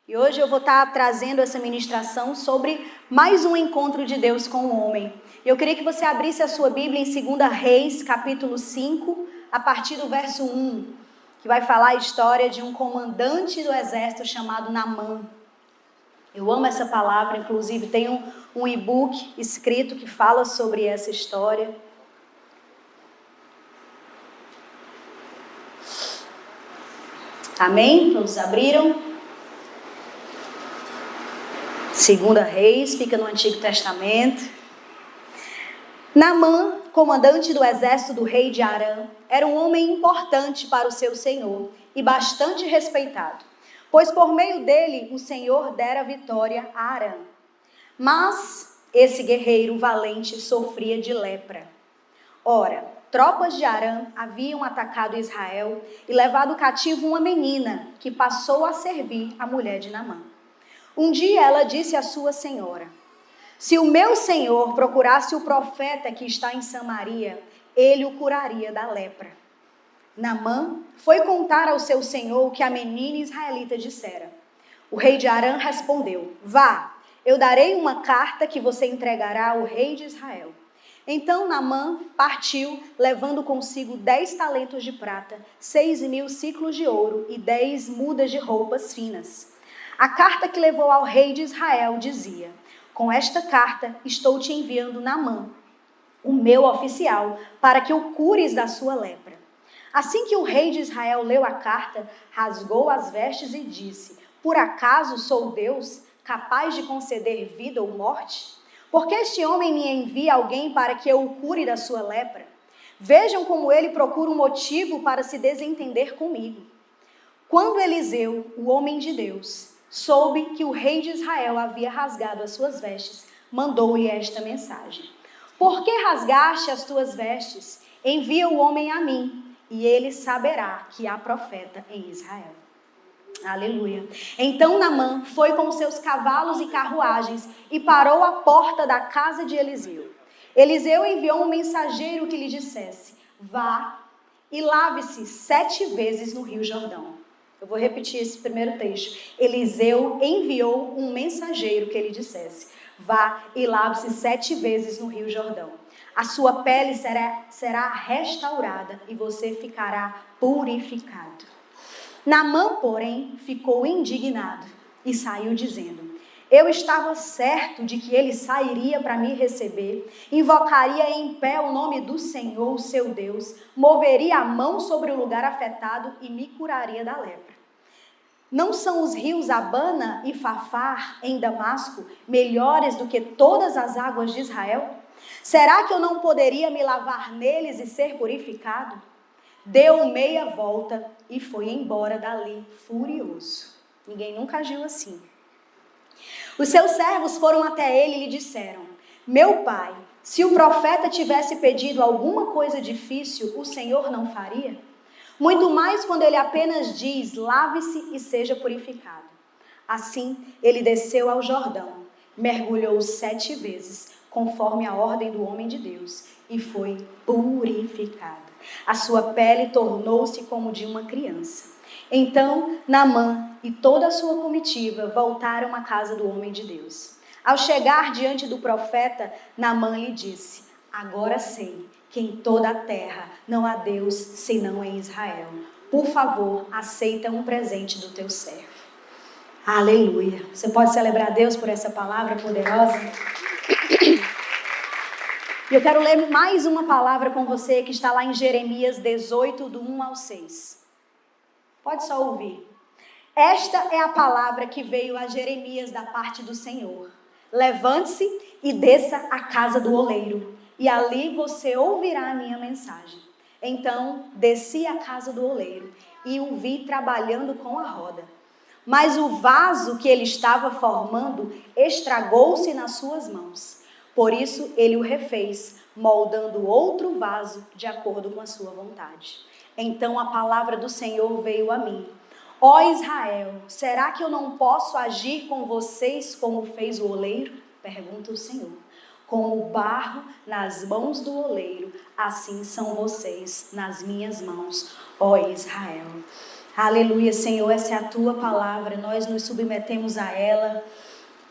E hoje eu vou estar trazendo essa ministração sobre mais um encontro de Deus com o homem. Eu queria que você abrisse a sua Bíblia em 2 Reis, capítulo 5, a partir do verso 1, que vai falar a história de um comandante do exército chamado Naamã. Eu amo essa palavra, inclusive tem um e-book escrito que fala sobre essa história. Amém? Todos abriram? 2 Reis, fica no Antigo Testamento. Naamã, comandante do exército do rei de Arã, era um homem importante para o seu senhor e bastante respeitado, pois por meio dele o Senhor dera vitória a Arã. Mas esse guerreiro valente sofria de lepra. Ora, tropas de Arã haviam atacado Israel e levado cativo uma menina que passou a servir a mulher de Naamã. Um dia ela disse à sua senhora: se o meu senhor procurasse o profeta que está em Samaria, ele o curaria da lepra. Naamã foi contar ao seu senhor o que a menina israelita dissera. O rei de Arã respondeu: vá, eu darei uma carta que você entregará ao rei de Israel. Então Naamã partiu, levando consigo 10 talentos de prata, 6.000 ciclos de ouro e 10 mudas de roupas finas. A carta que levou ao rei de Israel dizia: com esta carta estou te enviando Naamã, o meu oficial, para que o cures da sua lepra. Assim que o rei de Israel leu a carta, rasgou as vestes e disse: por acaso sou Deus, capaz de conceder vida ou morte? Porque este homem me envia alguém para que eu o cure da sua lepra? Vejam como ele procura um motivo para se desentender comigo. Quando Eliseu, o homem de Deus, soube que o rei de Israel havia rasgado as suas vestes, mandou-lhe esta mensagem: por que rasgaste as tuas vestes? Envia o homem a mim, e ele saberá que há profeta em Israel. Aleluia. Então Naamã foi com seus cavalos e carruagens e parou à porta da casa de Eliseu. Eliseu enviou um mensageiro que lhe dissesse: vá e lave-se 7 vezes no rio Jordão. Eu vou repetir esse primeiro texto. Eliseu enviou um mensageiro que lhe dissesse: vá e lave-se 7 vezes no rio Jordão. A sua pele será restaurada e você ficará purificado. Naamã, porém, ficou indignado e saiu dizendo: eu estava certo de que ele sairia para me receber, invocaria em pé o nome do Senhor, o seu Deus, moveria a mão sobre o lugar afetado e me curaria da lepra. Não são os rios Abana e Fafar em Damasco melhores do que todas as águas de Israel? Será que eu não poderia me lavar neles e ser purificado? Deu meia volta e foi embora dali furioso. Ninguém nunca agiu assim. Os seus servos foram até ele e lhe disseram: meu pai, se o profeta tivesse pedido alguma coisa difícil, o Senhor não faria? Muito mais quando ele apenas diz: lave-se e seja purificado. Assim, ele desceu ao Jordão, mergulhou 7 vezes, conforme a ordem do homem de Deus, e foi purificado. A sua pele tornou-se como de uma criança. Então, Naamã e toda a sua comitiva voltaram à casa do homem de Deus. Ao chegar diante do profeta, Naamã lhe disse: agora sei que em toda a terra não há Deus senão em Israel. Por favor, aceita um presente do teu servo. Aleluia. Você pode celebrar a Deus por essa palavra poderosa? E eu quero ler mais uma palavra com você que está lá em Jeremias 18, do 1 ao 6. Pode só ouvir. Esta é a palavra que veio a Jeremias da parte do Senhor. Levante-se e desça à casa do oleiro, e ali você ouvirá a minha mensagem. Então desci à casa do oleiro e o vi trabalhando com a roda. Mas o vaso que ele estava formando estragou-se nas suas mãos. Por isso ele o refez, moldando outro vaso de acordo com a sua vontade. Então a palavra do Senhor veio a mim: ó Israel, será que eu não posso agir com vocês como fez o oleiro? Pergunta o Senhor. Como o barro nas mãos do oleiro, assim são vocês nas minhas mãos, ó Israel. Aleluia, Senhor, essa é a tua palavra, nós nos submetemos a ela.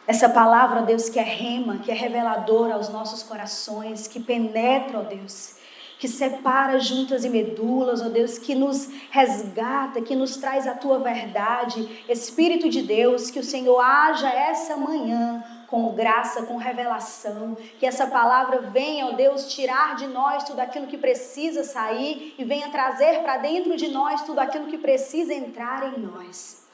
Essa palavra, ó Deus, que é rema, que é reveladora aos nossos corações, que penetra, ó Deus, que separa juntas e medulas, ó Deus, que nos resgata, que nos traz a tua verdade. Espírito de Deus, que o Senhor haja essa manhã com graça, com revelação, que essa palavra venha, ó Deus, tirar de nós tudo aquilo que precisa sair e venha trazer para dentro de nós tudo aquilo que precisa entrar em nós.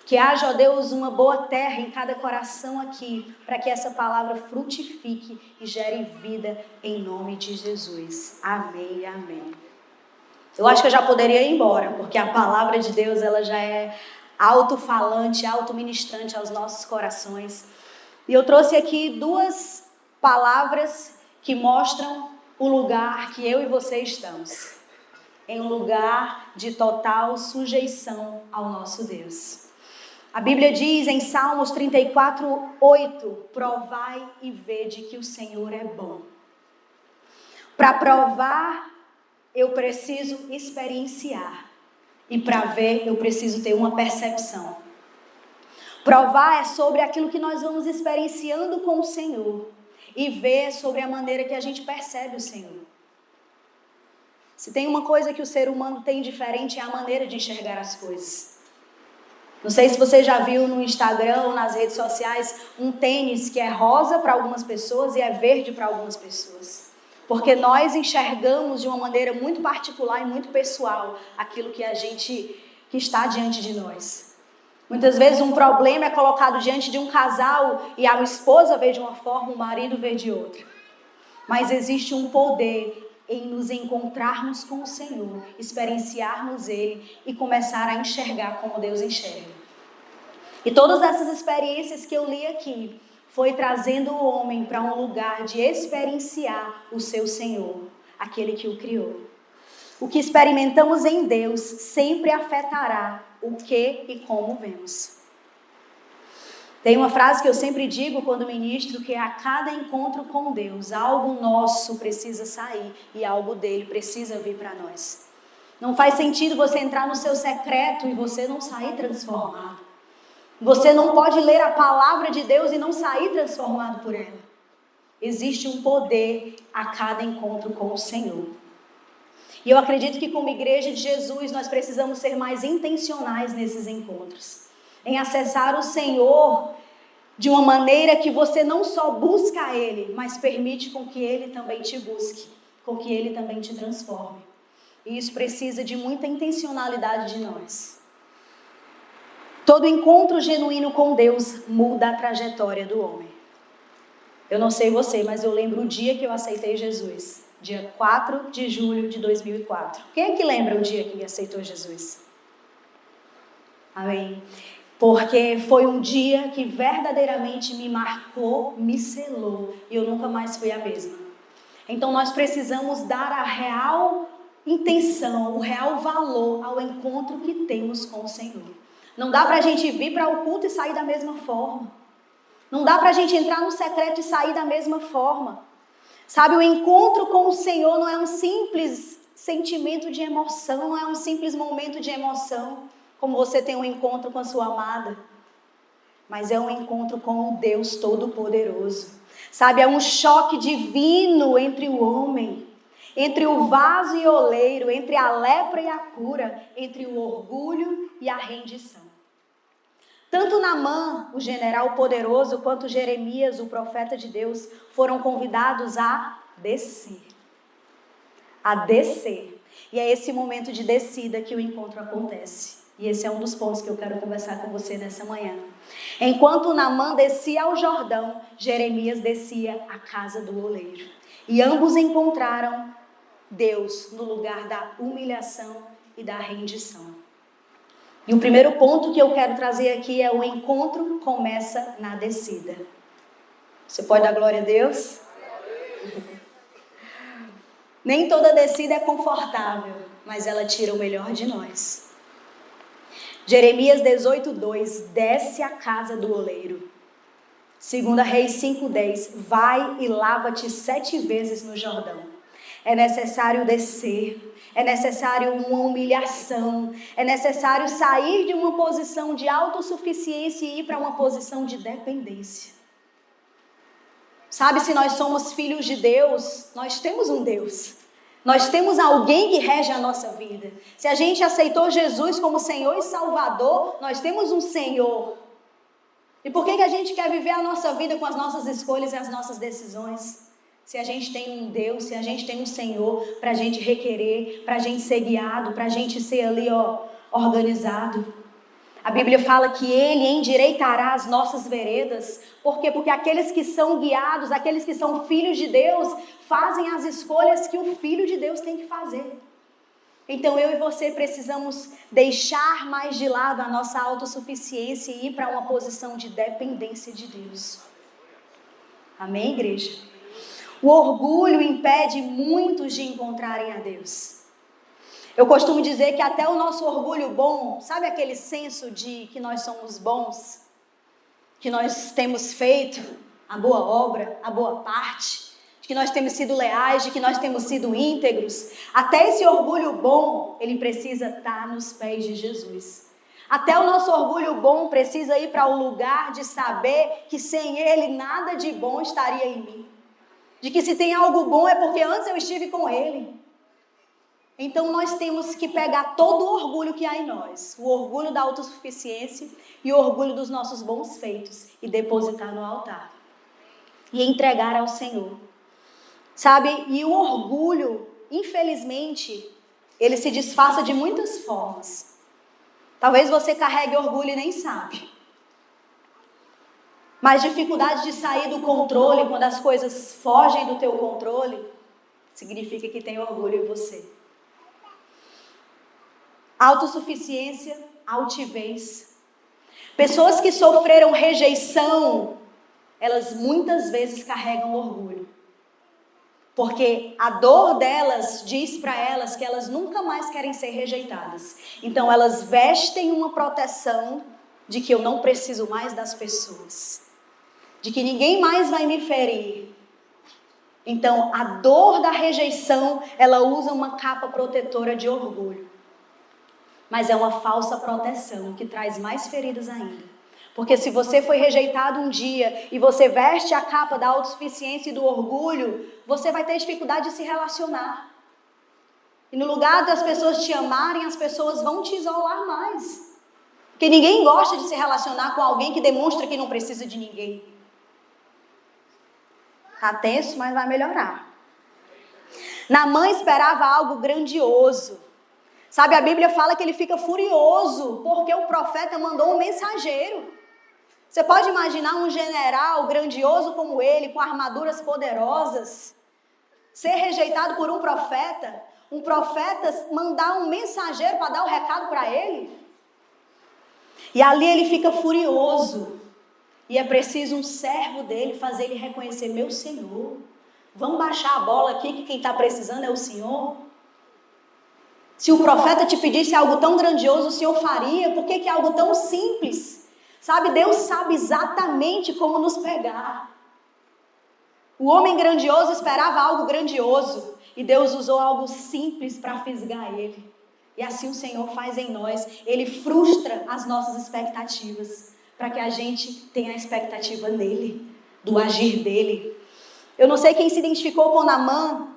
Que haja, ó Deus, uma boa terra em cada coração aqui, para que essa palavra frutifique e gere vida em nome de Jesus. Amém, amém. Eu acho que eu já poderia ir embora, porque a palavra de Deus, ela já é alto-falante, auto-ministrante aos nossos corações. E eu trouxe aqui 2 palavras que mostram o lugar que eu e você estamos. Em um lugar de total sujeição ao nosso Deus. A Bíblia diz em Salmos 34:8, provai e vede que o Senhor é bom. Para provar, eu preciso experienciar. E para ver, eu preciso ter uma percepção. Provar é sobre aquilo que nós vamos experienciando com o Senhor. E ver é sobre a maneira que a gente percebe o Senhor. Se tem uma coisa que o ser humano tem diferente, é a maneira de enxergar as coisas. Não sei se você já viu no Instagram ou nas redes sociais um tênis que é rosa para algumas pessoas e é verde para algumas pessoas. Porque nós enxergamos de uma maneira muito particular e muito pessoal aquilo que que está diante de nós. Muitas vezes um problema é colocado diante de um casal e a esposa vê de uma forma, o marido vê de outra. Mas existe um poder em nos encontrarmos com o Senhor, experienciarmos Ele e começar a enxergar como Deus enxerga. E todas essas experiências que eu li aqui, foi trazendo o homem para um lugar de experienciar o seu Senhor, aquele que o criou. O que experimentamos em Deus sempre afetará o que e como vemos. Tem uma frase que eu sempre digo quando ministro, que é: a cada encontro com Deus, algo nosso precisa sair e algo dele precisa vir para nós. Não faz sentido você entrar no seu secreto e você não sair transformado. Você não pode ler a palavra de Deus e não sair transformado por ela. Existe um poder a cada encontro com o Senhor. E eu acredito que como igreja de Jesus, nós precisamos ser mais intencionais nesses encontros. Em acessar o Senhor de uma maneira que você não só busca Ele, mas permite com que Ele também te busque, com que Ele também te transforme. E isso precisa de muita intencionalidade de nós. Todo encontro genuíno com Deus muda a trajetória do homem. Eu não sei você, mas eu lembro o dia que eu aceitei Jesus. Dia 4 de julho de 2004. Quem é que lembra o dia que aceitou Jesus? Amém. Porque foi um dia que verdadeiramente me marcou, me selou, e eu nunca mais fui a mesma. Então nós precisamos dar a real intenção, o real valor ao encontro que temos com o Senhor. Não dá para a gente vir para o culto e sair da mesma forma. Não dá para a gente entrar no secreto e sair da mesma forma. Sabe, o encontro com o Senhor não é um simples sentimento de emoção, não é um simples momento de emoção, como você tem um encontro com a sua amada, mas é um encontro com o Deus Todo-Poderoso. Sabe, é um choque divino entre o homem, entre o vaso e o oleiro, entre a lepra e a cura, entre o orgulho e a rendição. Tanto Naamã, o general poderoso, quanto Jeremias, o profeta de Deus, foram convidados a descer. A descer. E é esse momento de descida que o encontro acontece. E esse é um dos pontos que eu quero conversar com você nessa manhã. Enquanto Naamã descia ao Jordão, Jeremias descia à casa do oleiro. E ambos encontraram Deus no lugar da humilhação e da rendição. E o primeiro ponto que eu quero trazer aqui é: o encontro começa na descida. Você pode dar glória a Deus? Nem toda descida é confortável, mas ela tira o melhor de nós. Jeremias 18:2, desce à casa do oleiro. 2 Reis 5:10, vai e lava-te 7 vezes no Jordão. É necessário descer, é necessário uma humilhação, é necessário sair de uma posição de autossuficiência e ir para uma posição de dependência. Sabe, se nós somos filhos de Deus, nós temos um Deus. Nós temos alguém que rege a nossa vida. Se a gente aceitou Jesus como Senhor e Salvador, nós temos um Senhor. E por que a gente quer viver a nossa vida com as nossas escolhas e as nossas decisões? Se a gente tem um Deus, se a gente tem um Senhor para a gente requerer, para a gente ser guiado, para a gente ser ali, organizado. A Bíblia fala que Ele endireitará as nossas veredas. Por quê? Porque aqueles que são guiados, aqueles que são filhos de Deus, fazem as escolhas que o Filho de Deus tem que fazer. Então eu e você precisamos deixar mais de lado a nossa autossuficiência e ir para uma posição de dependência de Deus. Amém, igreja? O orgulho impede muitos de encontrarem a Deus. Eu costumo dizer que até o nosso orgulho bom, sabe aquele senso de que nós somos bons, que nós temos feito a boa obra, a boa parte, de que nós temos sido leais, de que nós temos sido íntegros, até esse orgulho bom, ele precisa estar nos pés de Jesus. Até o nosso orgulho bom precisa ir para o lugar de saber que sem Ele nada de bom estaria em mim. De que se tem algo bom é porque antes eu estive com Ele. Então nós temos que pegar todo o orgulho que há em nós, o orgulho da autossuficiência e o orgulho dos nossos bons feitos, e depositar no altar. E entregar ao Senhor. Sabe, e o orgulho, infelizmente, ele se disfarça de muitas formas. Talvez você carregue orgulho e nem sabe. Mas dificuldade de sair do controle, quando as coisas fogem do teu controle, significa que tem orgulho em você. Autossuficiência, altivez. Pessoas que sofreram rejeição, elas muitas vezes carregam orgulho. Porque a dor delas diz para elas que elas nunca mais querem ser rejeitadas. Então elas vestem uma proteção de que eu não preciso mais das pessoas. De que ninguém mais vai me ferir. Então a dor da rejeição, ela usa uma capa protetora de orgulho. Mas é uma falsa proteção que traz mais feridas ainda. Porque se você foi rejeitado um dia e você veste a capa da autossuficiência e do orgulho, você vai ter dificuldade de se relacionar. E no lugar das pessoas te amarem, as pessoas vão te isolar mais. Porque ninguém gosta de se relacionar com alguém que demonstra que não precisa de ninguém. Tá tenso, mas vai melhorar. Naamã esperava algo grandioso. Sabe, a Bíblia fala que ele fica furioso porque o profeta mandou um mensageiro. Você pode imaginar um general grandioso como ele, com armaduras poderosas, ser rejeitado por um profeta mandar um mensageiro para dar o recado para ele? E ali ele fica furioso. E é preciso um servo dele fazer ele reconhecer: meu Senhor, vamos baixar a bola aqui que quem está precisando é o Senhor? Se o profeta te pedisse algo tão grandioso, o Senhor faria? Por que algo tão simples? Sabe, Deus sabe exatamente como nos pegar. O homem grandioso esperava algo grandioso. E Deus usou algo simples para fisgar ele. E assim o Senhor faz em nós. Ele frustra as nossas expectativas. Para que a gente tenha a expectativa nele. Do agir dele. Eu não sei quem se identificou com Naamã.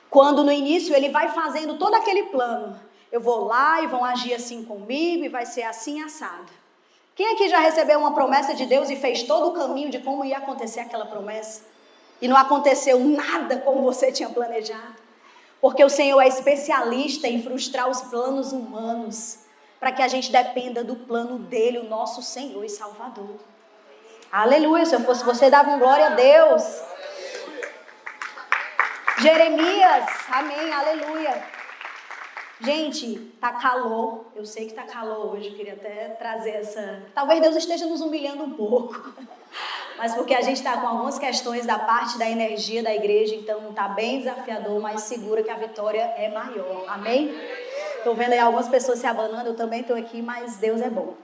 Quando no início ele vai fazendo todo aquele plano. Eu vou lá e vão agir assim comigo e vai ser assim assado. Quem aqui já recebeu uma promessa de Deus e fez todo o caminho de como ia acontecer aquela promessa? E não aconteceu nada como você tinha planejado? Porque o Senhor é especialista em frustrar os planos humanos. Para que a gente dependa do plano dele, o nosso Senhor e Salvador. Aleluia, se eu fosse você, dava um glória a Deus. Jeremias, amém, aleluia. Gente, tá calor, eu sei que tá calor hoje, eu queria até trazer essa... Talvez Deus esteja nos humilhando um pouco, mas porque a gente está com algumas questões da parte da energia da igreja, então tá bem desafiador, mas segura que a vitória é maior, amém? Estou vendo aí algumas pessoas se abanando, eu também estou aqui, mas Deus é bom.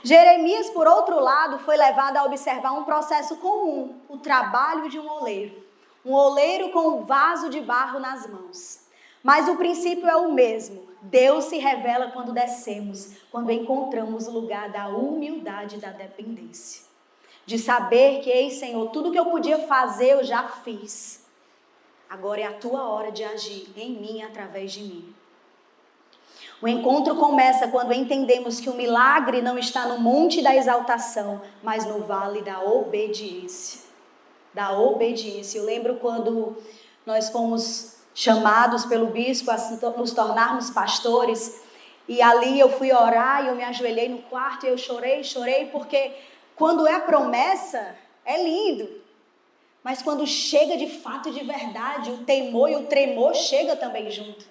Jeremias, por outro lado, foi levado a observar um processo comum, o trabalho de um oleiro. Um oleiro com um vaso de barro nas mãos. Mas o princípio é o mesmo. Deus se revela quando descemos, quando encontramos o lugar da humildade e da dependência. De saber que, ei Senhor, tudo que eu podia fazer eu já fiz. Agora é a tua hora de agir em mim, através de mim. O encontro começa quando entendemos que o milagre não está no monte da exaltação, mas no vale da obediência. Da obediência. Eu lembro quando nós fomos chamados pelo bispo a nos tornarmos pastores, e ali eu fui orar e eu me ajoelhei no quarto e eu chorei, porque quando é promessa, é lindo. Mas quando chega de fato, de verdade, o temor e o tremor chega também junto.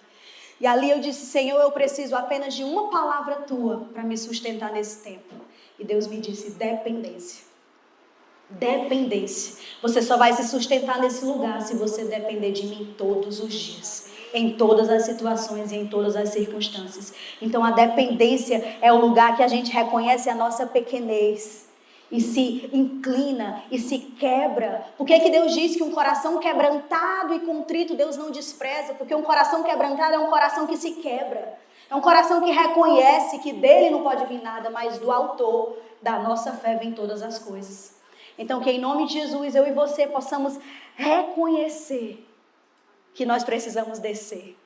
E ali eu disse, Senhor, eu preciso apenas de uma palavra tua para me sustentar nesse tempo. E Deus me disse, dependência. Dependência. Você só vai se sustentar nesse lugar se você depender de mim todos os dias. Em todas as situações e em todas as circunstâncias. Então a dependência é o lugar que a gente reconhece a nossa pequenez. E se inclina e se quebra. Por que que Deus diz que um coração quebrantado e contrito Deus não despreza? Porque um coração quebrantado é um coração que se quebra. É um coração que reconhece que dele não pode vir nada, mas do autor da nossa fé vem todas as coisas. Então que em nome de Jesus eu e você possamos reconhecer que nós precisamos descer.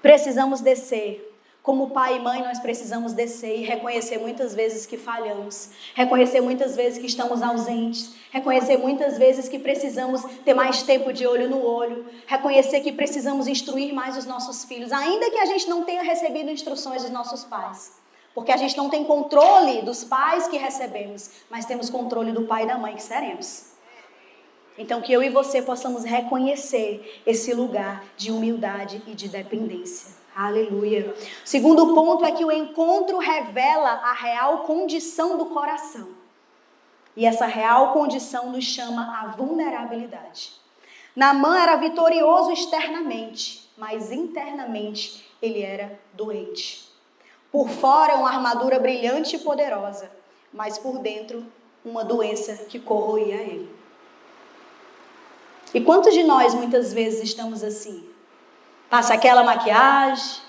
Precisamos descer. Como pai e mãe, nós precisamos descer e reconhecer muitas vezes que falhamos. Reconhecer muitas vezes que estamos ausentes. Reconhecer muitas vezes que precisamos ter mais tempo de olho no olho. Reconhecer que precisamos instruir mais os nossos filhos. Ainda que a gente não tenha recebido instruções dos nossos pais. Porque a gente não tem controle dos pais que recebemos. Mas temos controle do pai e da mãe que seremos. Então que eu e você possamos reconhecer esse lugar de humildade e de dependência. Aleluia. O segundo ponto é que o encontro revela a real condição do coração. E essa real condição nos chama a vulnerabilidade. Naamã era vitorioso externamente, mas internamente ele era doente. Por fora uma armadura brilhante e poderosa, mas por dentro uma doença que corroía ele. E quantos de nós muitas vezes estamos assim? Passa aquela maquiagem,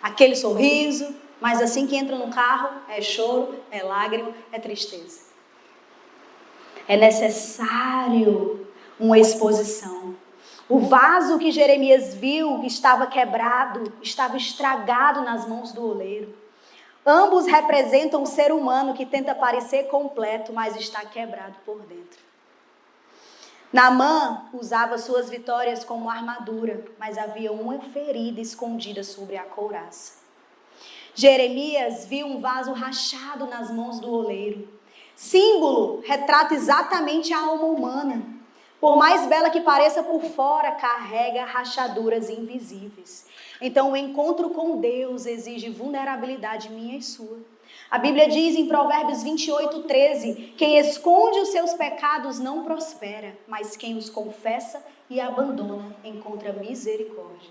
aquele sorriso, mas assim que entra no carro, é choro, é lágrima, é tristeza. É necessário uma exposição. O vaso que Jeremias viu estava quebrado, estava estragado nas mãos do oleiro. Ambos representam um ser humano que tenta parecer completo, mas está quebrado por dentro. Naamã usava suas vitórias como armadura, mas havia uma ferida escondida sobre a couraça. Jeremias viu um vaso rachado nas mãos do oleiro. Símbolo retrata exatamente a alma humana. Por mais bela que pareça por fora, carrega rachaduras invisíveis. Então o encontro com Deus exige vulnerabilidade minha e sua. A Bíblia diz em Provérbios 28:13, quem esconde os seus pecados não prospera, mas quem os confessa e abandona encontra misericórdia.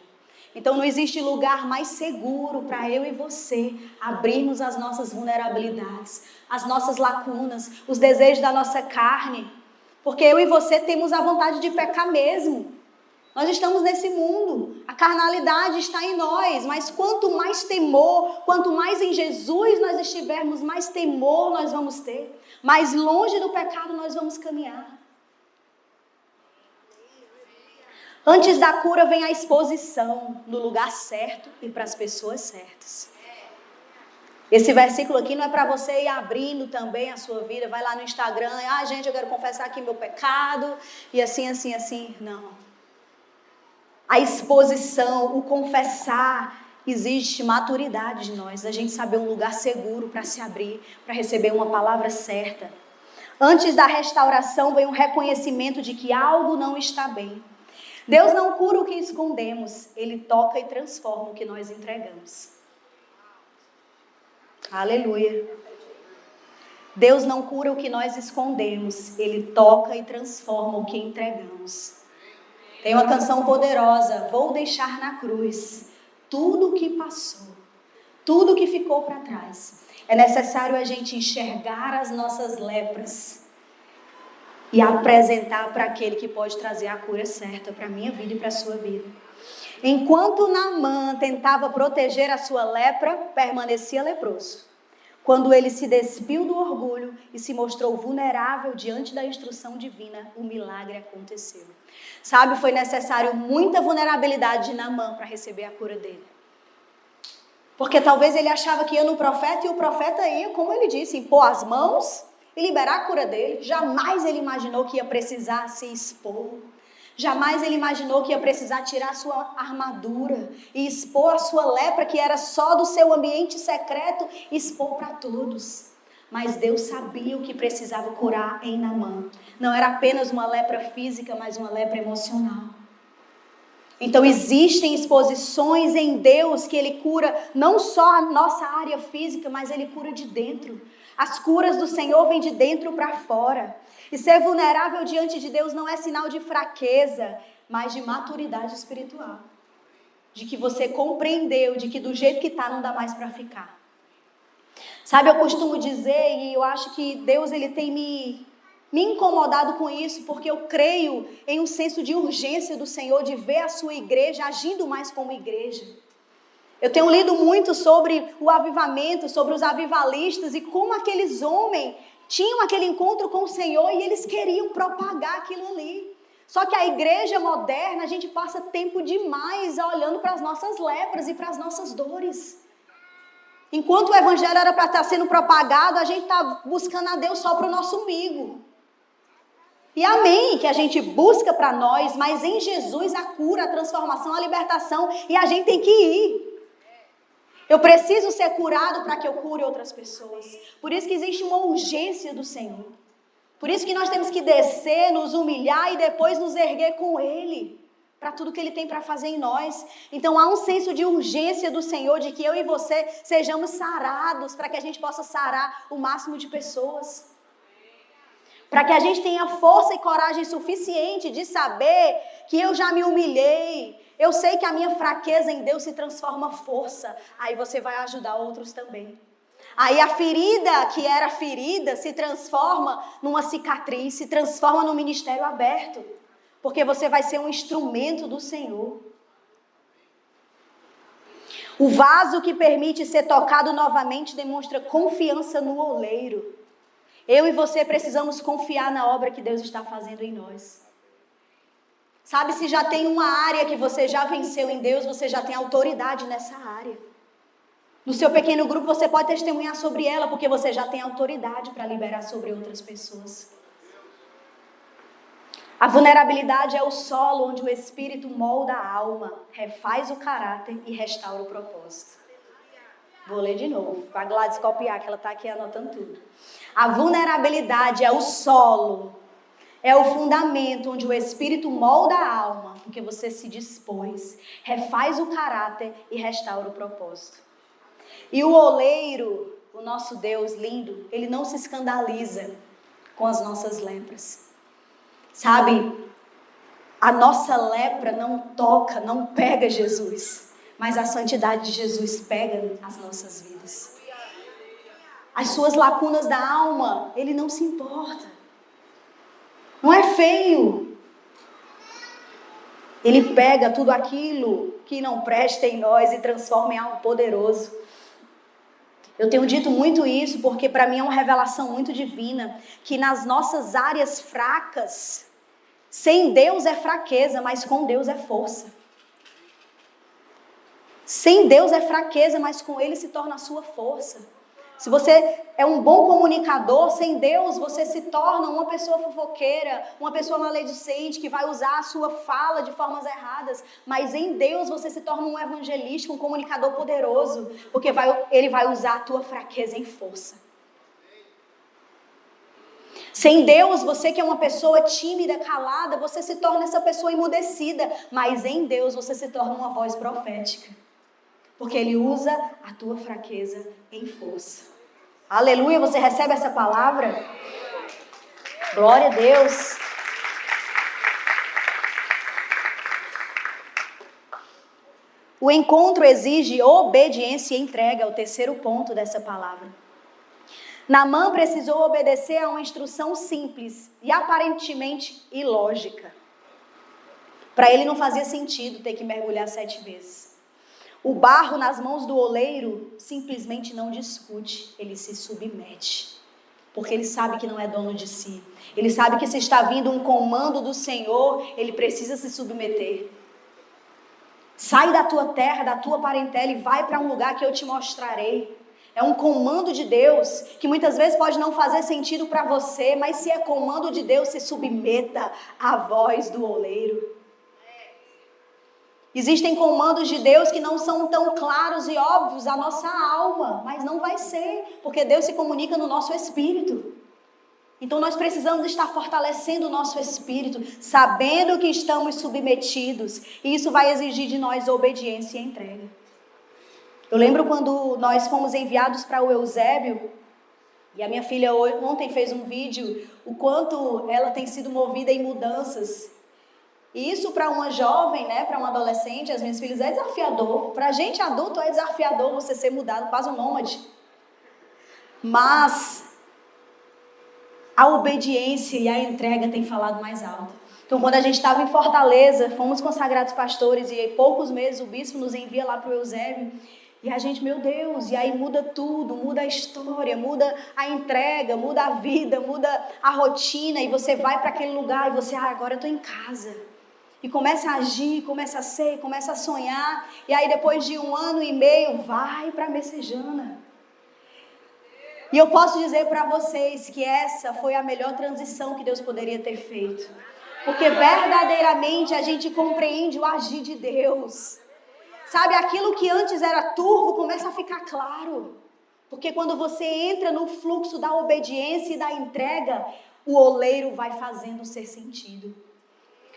Então não existe lugar mais seguro para eu e você abrirmos as nossas vulnerabilidades, as nossas lacunas, os desejos da nossa carne, porque eu e você temos a vontade de pecar mesmo. Nós estamos nesse mundo, a carnalidade está em nós, mas quanto mais temor, quanto mais em Jesus nós estivermos, mais temor nós vamos ter, mais longe do pecado nós vamos caminhar. Antes da cura vem a exposição no lugar certo e para as pessoas certas. Esse versículo aqui não é para você ir abrindo também a sua vida, vai lá no Instagram, gente, eu quero confessar aqui meu pecado, e assim, não. A exposição, o confessar, exige maturidade de nós. A gente saber um lugar seguro para se abrir, para receber uma palavra certa. Antes da restauração vem um reconhecimento de que algo não está bem. Deus não cura o que escondemos, Ele toca e transforma o que nós entregamos. Aleluia. Deus não cura o que nós escondemos, Ele toca e transforma o que entregamos. Tem uma canção poderosa, vou deixar na cruz tudo o que passou, tudo o que ficou para trás. É necessário a gente enxergar as nossas lepras e apresentar para aquele que pode trazer a cura certa para a minha vida e para a sua vida. Enquanto Naamã tentava proteger a sua lepra, permanecia leproso. Quando ele se despiu do orgulho e se mostrou vulnerável diante da instrução divina, o milagre aconteceu. Sabe, foi necessário muita vulnerabilidade de Naamã para receber a cura dele. Porque talvez ele achava que ia no profeta e o profeta ia, como ele disse, impor as mãos e liberar a cura dele. Jamais ele imaginou que ia precisar se expor. Jamais ele imaginou que ia precisar tirar a sua armadura e expor a sua lepra, que era só do seu ambiente secreto, expor para todos. Mas Deus sabia o que precisava curar em Naamã. Não era apenas uma lepra física, mas uma lepra emocional. Então existem exposições em Deus que Ele cura não só a nossa área física, mas Ele cura de dentro. As curas do Senhor vêm de dentro para fora. E ser vulnerável diante de Deus não é sinal de fraqueza, mas de maturidade espiritual. De que você compreendeu, de que do jeito que está não dá mais para ficar. Sabe, eu costumo dizer, e eu acho que Deus ele tem me incomodado com isso, porque eu creio em um senso de urgência do Senhor, de ver a sua igreja agindo mais como igreja. Eu tenho lido muito sobre o avivamento, sobre os avivalistas e como aqueles homens tinham aquele encontro com o Senhor e eles queriam propagar aquilo ali. Só que a igreja moderna, a gente passa tempo demais olhando para as nossas lepras e para as nossas dores. Enquanto o evangelho era para estar sendo propagado, a gente está buscando a Deus só para o nosso umbigo. E amém, que a gente busca para nós, mas em Jesus a cura, a transformação, a libertação, e a gente tem que ir. Eu preciso ser curado para que eu cure outras pessoas. Por isso que existe uma urgência do Senhor. Por isso que nós temos que descer, nos humilhar e depois nos erguer com Ele. Para tudo que Ele tem para fazer em nós. Então há um senso de urgência do Senhor, de que eu e você sejamos sarados, para que a gente possa sarar o máximo de pessoas. Para que a gente tenha força e coragem suficiente de saber que eu já me humilhei. Eu sei que a minha fraqueza em Deus se transforma em força. Aí você vai ajudar outros também. Aí a ferida que era ferida se transforma numa cicatriz, se transforma num ministério aberto. Porque você vai ser um instrumento do Senhor. O vaso que permite ser tocado novamente demonstra confiança no oleiro. Eu e você precisamos confiar na obra que Deus está fazendo em nós. Sabe, se já tem uma área que você já venceu em Deus, você já tem autoridade nessa área. No seu pequeno grupo você pode testemunhar sobre ela, porque você já tem autoridade para liberar sobre outras pessoas. A vulnerabilidade é o solo onde o Espírito molda a alma, refaz o caráter e restaura o propósito. Vou ler de novo, para a Gladys copiar, que ela está aqui anotando tudo. A vulnerabilidade é o solo, é o fundamento onde o Espírito molda a alma, porque você se dispôs, refaz o caráter e restaura o propósito. E o oleiro, o nosso Deus lindo, ele não se escandaliza com as nossas lepras. Sabe, a nossa lepra não toca, não pega Jesus, mas a santidade de Jesus pega as nossas vidas. As suas lacunas da alma, ele não se importa. Não é feio. Ele pega tudo aquilo que não presta em nós e transforma em algo poderoso. Eu tenho dito muito isso porque para mim é uma revelação muito divina, que nas nossas áreas fracas, sem Deus é fraqueza, mas com Deus é força. Sem Deus é fraqueza, mas com Ele se torna a sua força. Se você é um bom comunicador, sem Deus você se torna uma pessoa fofoqueira, uma pessoa maledicente, que vai usar a sua fala de formas erradas. Mas em Deus você se torna um evangelista, um comunicador poderoso, porque Ele vai usar a tua fraqueza em força. Sem Deus, você que é uma pessoa tímida, calada, você se torna essa pessoa emudecida. Mas em Deus você se torna uma voz profética. Porque Ele usa a tua fraqueza em força. Aleluia, você recebe essa palavra? Glória a Deus. O encontro exige obediência e entrega, é o terceiro ponto dessa palavra. Naamã precisou obedecer a uma instrução simples e aparentemente ilógica. Para ele não fazia sentido ter que mergulhar 7 vezes. O barro nas mãos do oleiro simplesmente não discute, ele se submete. Porque ele sabe que não é dono de si. Ele sabe que se está vindo um comando do Senhor, ele precisa se submeter. Sai da tua terra, da tua parentela e vai para um lugar que eu te mostrarei. É um comando de Deus que muitas vezes pode não fazer sentido para você, mas se é comando de Deus, se submeta à voz do oleiro. Existem comandos de Deus que não são tão claros e óbvios à nossa alma, mas não vai ser, porque Deus se comunica no nosso espírito. Então nós precisamos estar fortalecendo o nosso espírito, sabendo que estamos submetidos, e isso vai exigir de nós obediência e entrega. Eu lembro quando nós fomos enviados para o Eusébio, e a minha filha ontem fez um vídeo, o quanto ela tem sido movida em mudanças. E isso para uma jovem, né, para um adolescente, as minhas filhas, é desafiador. Para a gente adulto é desafiador você ser mudado, quase um nômade. Mas a obediência e a entrega têm falado mais alto. Então, quando a gente estava em Fortaleza, fomos consagrados pastores, e em poucos meses o bispo nos envia lá para o Eusébio. E a gente, meu Deus, e aí muda tudo, muda a história, muda a entrega, muda a vida, muda a rotina. E você vai para aquele lugar e você, agora eu estou em casa. E começa a agir, começa a ser, começa a sonhar. E aí depois de 1 ano e meio, vai para Messejana. E eu posso dizer para vocês que essa foi a melhor transição que Deus poderia ter feito. Porque verdadeiramente a gente compreende o agir de Deus. Sabe, aquilo que antes era turvo começa a ficar claro. Porque quando você entra no fluxo da obediência e da entrega, o oleiro vai fazendo ser sentido.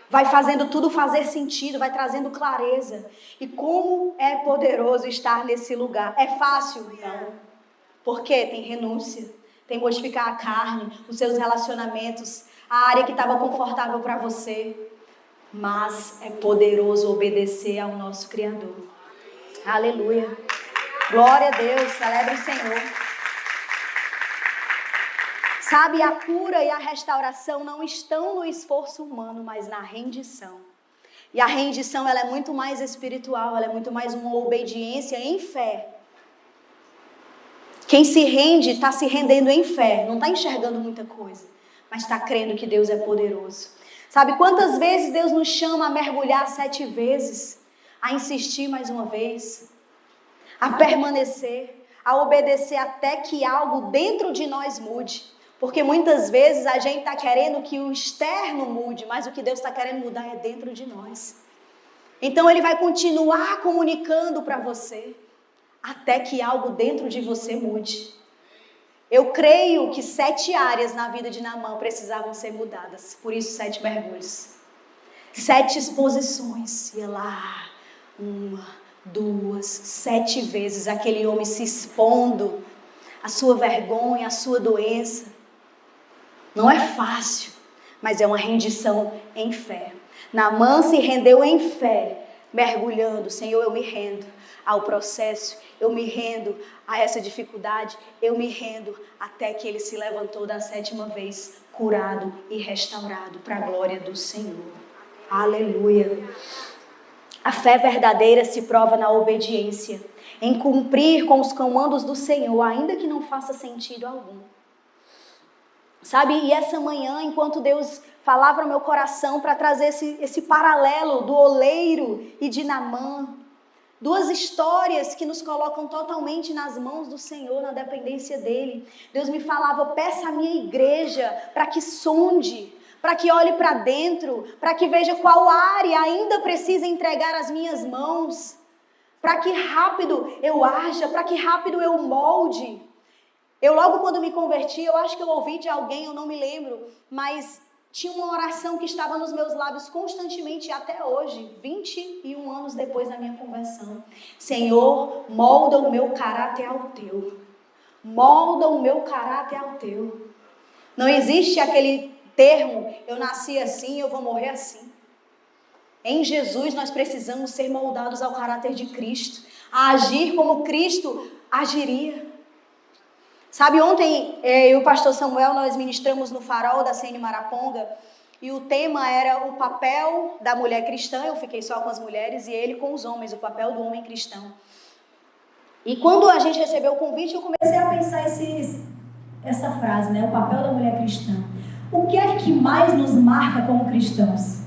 Vai fazendo tudo fazer sentido, vai trazendo clareza. E como é poderoso estar nesse lugar. É fácil? Não. Porque tem renúncia, tem modificar a carne, os seus relacionamentos, a área que estava confortável para você. Mas é poderoso obedecer ao nosso Criador. Aleluia. Glória a Deus, celebre o Senhor. Sabe, a cura e a restauração não estão no esforço humano, mas na rendição. E a rendição, ela é muito mais espiritual, ela é muito mais uma obediência em fé. Quem se rende, está se rendendo em fé, não está enxergando muita coisa, mas está crendo que Deus é poderoso. Sabe quantas vezes Deus nos chama a mergulhar 7 vezes, a insistir mais uma vez, a permanecer, a obedecer até que algo dentro de nós mude. Porque muitas vezes a gente está querendo que o externo mude, mas o que Deus está querendo mudar é dentro de nós. Então Ele vai continuar comunicando para você, até que algo dentro de você mude. Eu creio que 7 áreas na vida de Naamã precisavam ser mudadas. Por isso 7 mergulhos. 7 exposições. Ia lá, 1, 2, 7 vezes aquele homem se expondo a sua vergonha, a sua doença. Não é fácil, mas é uma rendição em fé. Naamã se rendeu em fé, mergulhando. Senhor, eu me rendo ao processo, eu me rendo a essa dificuldade, eu me rendo até que ele se levantou da 7ª vez, curado e restaurado para a glória do Senhor. Aleluia. A fé verdadeira se prova na obediência, em cumprir com os comandos do Senhor, ainda que não faça sentido algum. Sabe, e essa manhã, enquanto Deus falava no meu coração para trazer esse paralelo do oleiro e de Naamã, 2 histórias que nos colocam totalmente nas mãos do Senhor, na dependência dEle. Deus me falava, peça à minha igreja para que sonde, para que olhe para dentro, para que veja qual área ainda precisa entregar as minhas mãos, para que rápido eu haja, para que rápido eu molde. Eu logo quando me converti, eu acho que eu ouvi de alguém, eu não me lembro, mas tinha uma oração que estava nos meus lábios constantemente até hoje, 21 anos depois da minha conversão. Senhor, molda o meu caráter ao teu. Molda o meu caráter ao teu. Não existe aquele termo, eu nasci assim, eu vou morrer assim. Em Jesus nós precisamos ser moldados ao caráter de Cristo, a agir como Cristo agiria. Sabe, ontem eu e o pastor Samuel, nós ministramos no Farol da CN Maraponga, e o tema era o papel da mulher cristã. Eu fiquei só com as mulheres e ele com os homens, o papel do homem cristão. E quando a gente recebeu o convite, eu comecei a pensar essa frase, né? O papel da mulher cristã. O que é que mais nos marca como cristãos?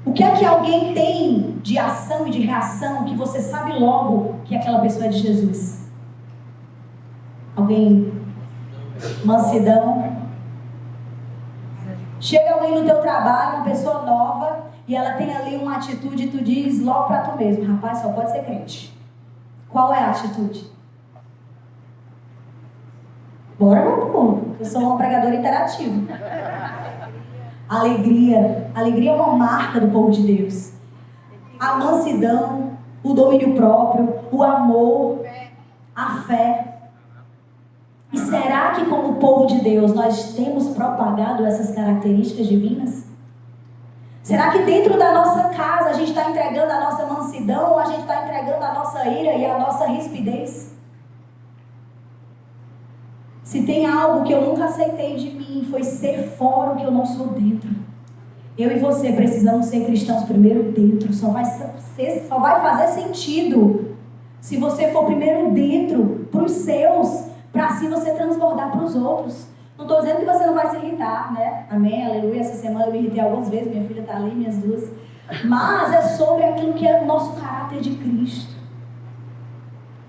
O que é que alguém tem de ação e de reação que você sabe logo que aquela pessoa é de Jesus? Alguém? Mansidão. Chega alguém no teu trabalho, uma pessoa nova, e ela tem ali uma atitude e tu diz logo pra tu mesmo: rapaz, só pode ser crente. Qual é a atitude? Bora, meu povo. Eu sou uma pregadora interativa. Alegria. Alegria é uma marca do povo de Deus. A mansidão, o domínio próprio, o amor, a fé. E será que como povo de Deus nós temos propagado essas características divinas? Será que dentro da nossa casa a gente está entregando a nossa mansidão, ou a gente está entregando a nossa ira e a nossa rispidez? Se tem algo que eu nunca aceitei de mim, foi ser fora o que eu não sou dentro. Eu e você precisamos ser cristãos primeiro dentro. Só vai fazer sentido se você for primeiro dentro, para os seus, para assim você transbordar para os outros. Não estou dizendo que você não vai se irritar, né? Amém, aleluia. Essa semana eu me irritei algumas vezes, minha filha está ali, minhas duas. Mas é sobre aquilo que é o nosso caráter de Cristo.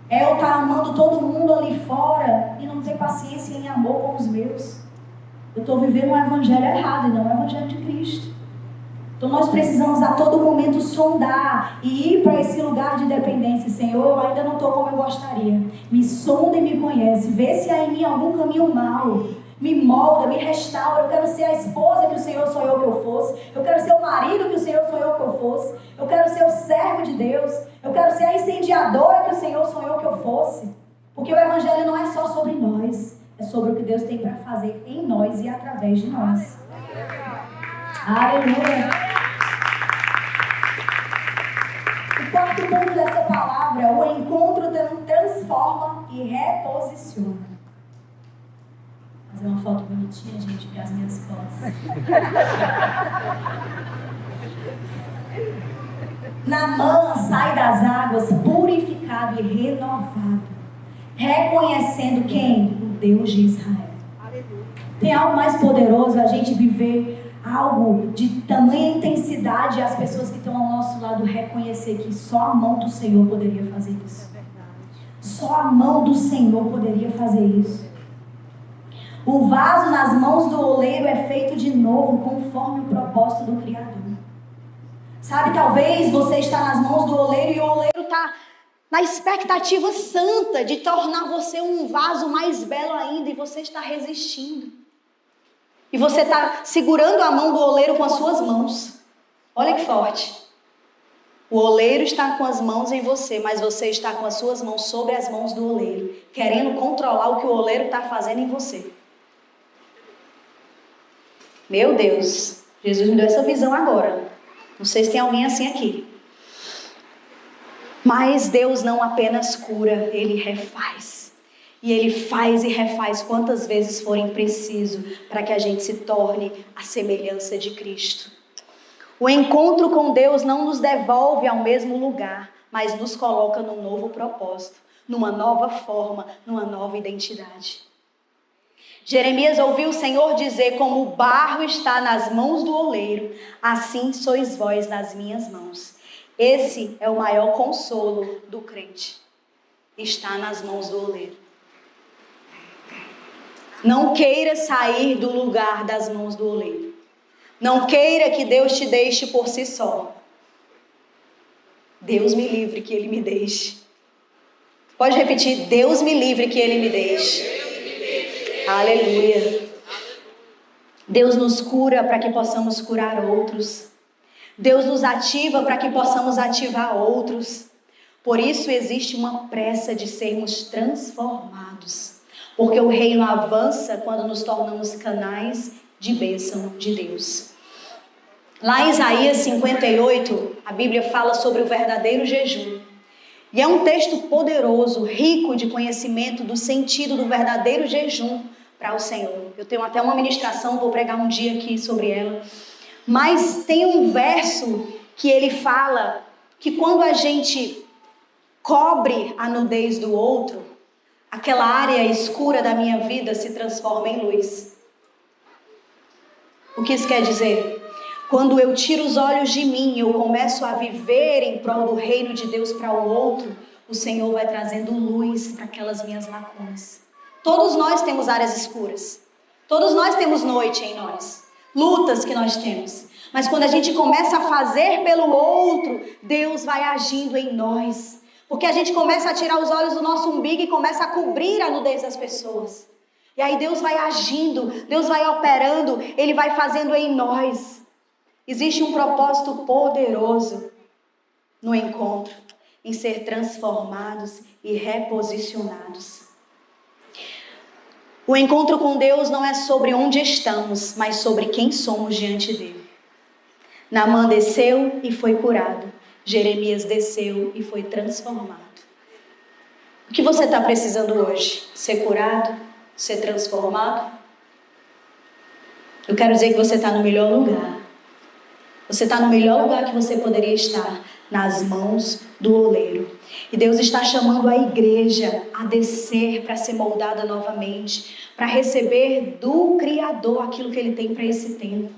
É eu estar amando todo mundo ali fora e não ter paciência e amor com os meus. Eu estou vivendo um evangelho errado e não um evangelho de Cristo. Então nós precisamos a todo momento sondar e ir para esse lugar de dependência. Senhor, eu ainda não estou como eu gostaria. Me sonda e me conhece. Vê se há em mim algum caminho mau. Me molda, me restaura. Eu quero ser a esposa que o Senhor sonhou que eu fosse. Eu quero ser o marido que o Senhor sonhou que eu fosse. Eu quero ser o servo de Deus. Eu quero ser a incendiadora que o Senhor sonhou que eu fosse. Porque o evangelho não é só sobre nós. É sobre o que Deus tem para fazer em nós e através de nós. Aleluia. O quarto ponto dessa palavra: o encontro transforma e reposiciona. Fazer uma foto bonitinha, gente, para as minhas fotos. Naamã sai das águas purificado e renovado, reconhecendo quem? O Deus de Israel. Tem algo mais poderoso a gente viver algo de tamanha intensidade e as pessoas que estão ao nosso lado reconhecer que só a mão do Senhor poderia fazer isso. Só a mão do Senhor poderia fazer isso. O vaso nas mãos do oleiro é feito de novo conforme o propósito do Criador. Sabe, talvez você está nas mãos do oleiro e o oleiro está na expectativa santa de tornar você um vaso mais belo ainda, e você está resistindo. E você está segurando a mão do oleiro com as suas mãos. Olha que forte. O oleiro está com as mãos em você, mas você está com as suas mãos sobre as mãos do oleiro, querendo controlar o que o oleiro está fazendo em você. Meu Deus, Jesus me deu essa visão agora. Não sei se tem alguém assim aqui. Mas Deus não apenas cura, Ele refaz. E Ele faz e refaz quantas vezes forem preciso para que a gente se torne a semelhança de Cristo. O encontro com Deus não nos devolve ao mesmo lugar, mas nos coloca num novo propósito, numa nova forma, numa nova identidade. Jeremias ouviu o Senhor dizer: como o barro está nas mãos do oleiro, assim sois vós nas minhas mãos. Esse é o maior consolo do crente. Está nas mãos do oleiro. Não queira sair do lugar das mãos do oleiro. Não queira que Deus te deixe por si só. Deus me livre que Ele me deixe. Pode repetir: Deus me livre que Ele me deixe. Aleluia. Deus nos cura para que possamos curar outros. Deus nos ativa para que possamos ativar outros. Por isso existe uma pressa de sermos transformados. Porque o reino avança quando nos tornamos canais de bênção de Deus. Lá em Isaías 58, a Bíblia fala sobre o verdadeiro jejum. E é um texto poderoso, rico de conhecimento do sentido do verdadeiro jejum para o Senhor. Eu tenho até uma ministração, vou pregar um dia aqui sobre ela. Mas tem um verso que ele fala que quando a gente cobre a nudez do outro, aquela área escura da minha vida se transforma em luz. O que isso quer dizer? Quando eu tiro os olhos de mim, eu começo a viver em prol do reino de Deus para o outro, o Senhor vai trazendo luz para aquelas minhas lacunas. Todos nós temos áreas escuras. Todos nós temos noite em nós. Lutas que nós temos. Mas quando a gente começa a fazer pelo outro, Deus vai agindo em nós. Porque a gente começa a tirar os olhos do nosso umbigo e começa a cobrir a nudez das pessoas. E aí Deus vai agindo, Deus vai operando, Ele vai fazendo em nós. Existe um propósito poderoso no encontro, em ser transformados e reposicionados. O encontro com Deus não é sobre onde estamos, mas sobre quem somos diante dele. Naamã desceu e foi curado. Jeremias desceu e foi transformado. O que você está precisando hoje? Ser curado? Ser transformado? Eu quero dizer que você está no melhor lugar. Você está no melhor lugar que você poderia estar, nas mãos do oleiro. E Deus está chamando a igreja a descer para ser moldada novamente, para receber do Criador aquilo que Ele tem para esse tempo.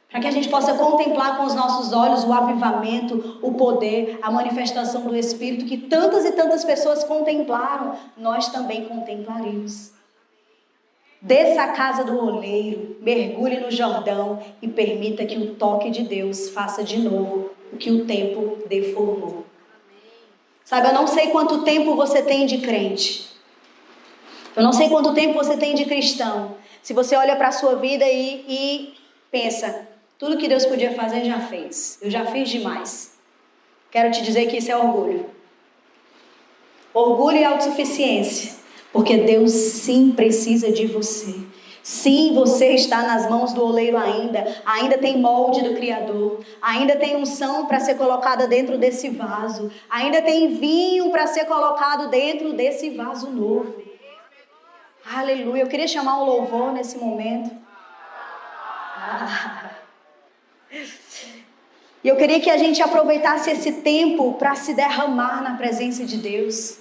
Para que a gente possa contemplar com os nossos olhos o avivamento, o poder, a manifestação do Espírito que tantas e tantas pessoas contemplaram, nós também contemplaremos. Desça a casa do oleiro, mergulhe no Jordão e permita que o toque de Deus faça de novo o que o tempo deformou. Sabe, eu não sei quanto tempo você tem de crente. Eu não sei quanto tempo você tem de cristão. Se você olha para a sua vida e pensa, tudo que Deus podia fazer já fez. Eu já fiz demais. Quero te dizer que isso é orgulho. Orgulho e autossuficiência. Porque Deus sim precisa de você. Sim, você está nas mãos do oleiro ainda. Ainda tem molde do Criador. Ainda tem unção para ser colocada dentro desse vaso. Ainda tem vinho para ser colocado dentro desse vaso novo. Aleluia. Eu queria chamar um louvor nesse momento. E eu queria que a gente aproveitasse esse tempo para se derramar na presença de Deus.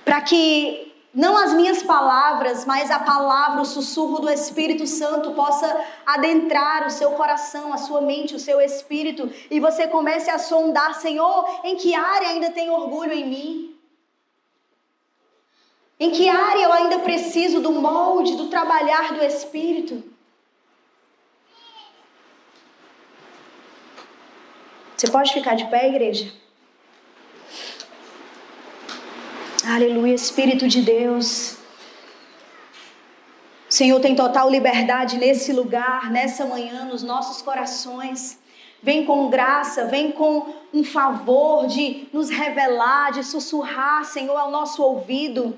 Para que não as minhas palavras, mas a palavra, o sussurro do Espírito Santo possa adentrar o seu coração, a sua mente, o seu espírito. E você comece a sondar, Senhor, em que área ainda tem orgulho em mim? Em que área eu ainda preciso do molde, do trabalhar do Espírito? Você pode ficar de pé, igreja? Aleluia, Espírito de Deus. O Senhor tem total liberdade nesse lugar, nessa manhã, nos nossos corações. Vem com graça, vem com um favor de nos revelar, de sussurrar, Senhor, ao nosso ouvido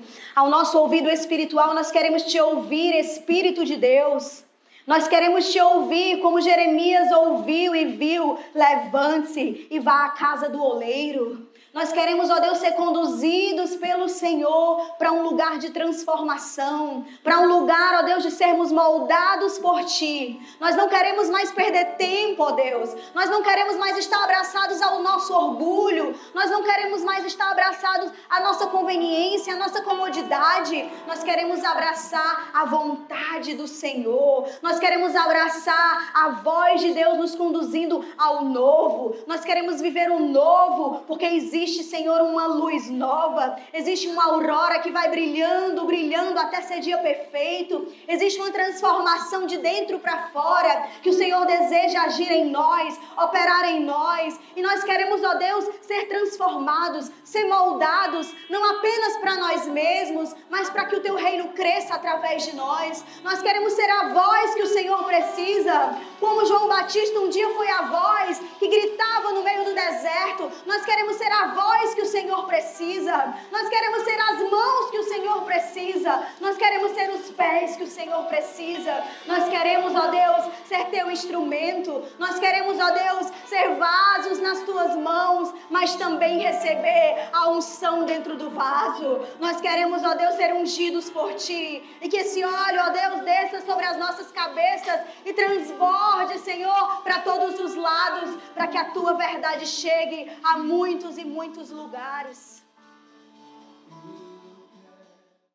espiritual. Nós queremos te ouvir, Espírito de Deus. Nós queremos te ouvir como Jeremias ouviu e viu. Levante-se e vá à casa do oleiro. Nós queremos, ó Deus, ser conduzidos pelo Senhor para um lugar de transformação, para um lugar, ó Deus, de sermos moldados por Ti. Nós não queremos mais perder tempo, ó Deus. Nós não queremos mais estar abraçados ao nosso orgulho. Nós não queremos mais estar abraçados à nossa conveniência, à nossa comodidade. Nós queremos abraçar a vontade do Senhor. Nós queremos abraçar a voz de Deus nos conduzindo ao novo. Nós queremos viver o novo, porque existe, Senhor, uma luz nova. Existe uma aurora que vai brilhando, brilhando até ser dia perfeito. Existe uma transformação de dentro para fora que o Senhor deseja agir em nós, operar em nós. E nós queremos, ó Deus, ser transformados, ser moldados, não apenas para nós mesmos, mas para que o Teu reino cresça através de nós. Nós queremos ser a voz que o Senhor precisa. Como João Batista um dia foi a voz que gritava no meio do deserto. Nós queremos ser a voz que o Senhor precisa. Nós queremos ser as mãos que o Senhor precisa. Nós queremos ser os pés que o Senhor precisa. Nós queremos, ó Deus, ser teu instrumento. Nós queremos, ó Deus, ser vasos nas tuas mãos, mas também receber a unção dentro do vaso. Nós queremos, ó Deus, ser ungidos por ti. E que esse óleo, ó Deus, desça sobre as nossas cabeças e transborde, Senhor, para todos os lados, para que a tua verdade chegue a muitos e muitos lugares.